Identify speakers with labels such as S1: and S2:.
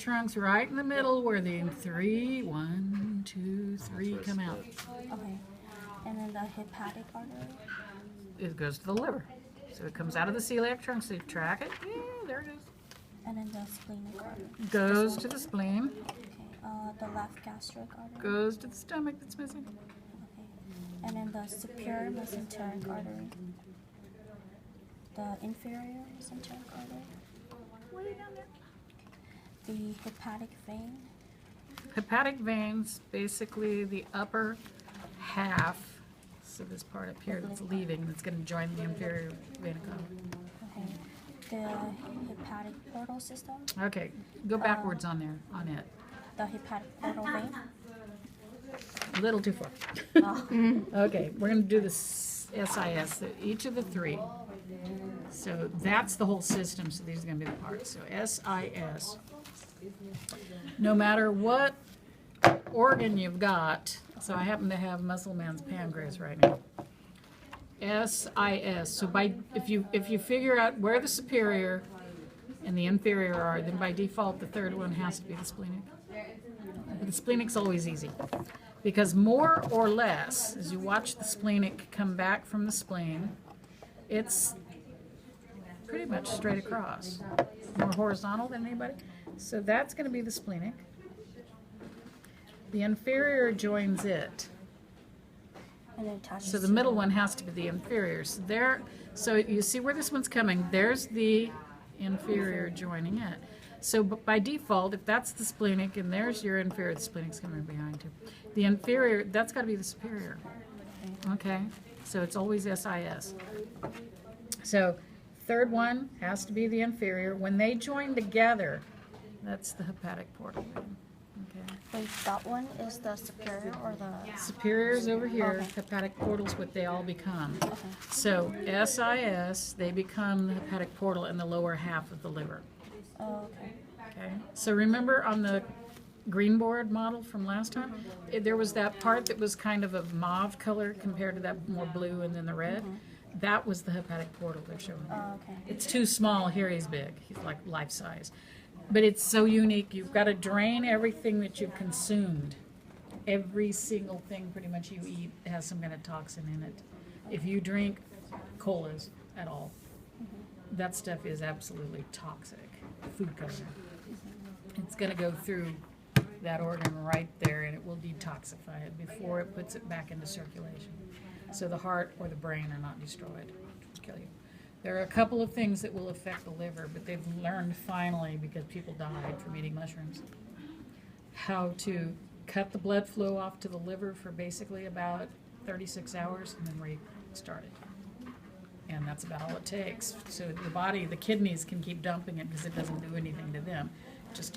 S1: trunks right in the middle where the three, 1, 2, 3 come out.
S2: Okay. And then the hepatic artery.
S1: It goes to the liver. So it comes out of the celiac trunk, so you track it. Yeah, there it is.
S2: And then the splenic artery.
S1: Goes to the spleen.
S2: Okay. The left gastric artery.
S1: Goes to the stomach that's missing.
S2: Okay. And then the superior mesenteric artery. The inferior mesenteric artery.
S1: Way down there.
S2: The hepatic vein.
S1: Hepatic veins, basically the upper half. So this part up here that's leaving, that's going to join the inferior vena cava.
S2: Okay. The hepatic portal system.
S1: Okay, go backwards on there, on it.
S2: The hepatic portal vein.
S1: A little too far.
S2: Oh.
S1: Okay, we're going to do the SIS, so each of the three. So that's the whole system, so these are going to be the parts. So SIS. No matter what organ you've got, so I happen to have muscle man's pancreas right now. SIS. So if you figure out where the superior and the inferior are, then by default the third one has to be the splenic. But the splenic's always easy because more or less, as you watch the splenic come back from the spleen, it's pretty much straight across. More horizontal than anybody. So that's going to be the splenic. The inferior joins it.
S2: And then attaches
S1: So the
S2: to
S1: middle one has to be the inferior. So there, so you see where this one's coming. There's the inferior joining it. So by default, if that's the splenic and there's your inferior, the splenic's coming behind too. The inferior, that's got to be the superior. Okay, so it's always SIS. So third one has to be the inferior. When they join together, that's the hepatic portal. Okay.
S2: Wait, that one is the superior or the...
S1: Superior's over here.
S2: Okay.
S1: Hepatic portal's what they all become.
S2: Okay.
S1: So SIS, they become the hepatic portal in the lower half of the liver.
S2: Oh, okay.
S1: Okay. So remember on the green board model from last time, there was that part that was kind of a mauve color compared to that more blue and then the red. That was the hepatic portal they're showing.
S2: Oh, okay.
S1: It's too small. Here he's big. He's like life size. But it's so unique. You've got to drain everything that you've consumed. Every single thing pretty much you eat has some kind of toxin in it. If you drink colas at all, that stuff is absolutely toxic. Food coloring. It's going to go through that organ right there and it will detoxify it before it puts it back into circulation. So the heart or the brain are not destroyed. It'll kill you. There are a couple of things that will affect the liver, but they've learned finally, because people died from eating mushrooms, how to cut the blood flow off to the liver for basically about 36 hours and then restart it. And that's about all it takes. So the body, the kidneys can keep dumping it because it doesn't do anything to them. It just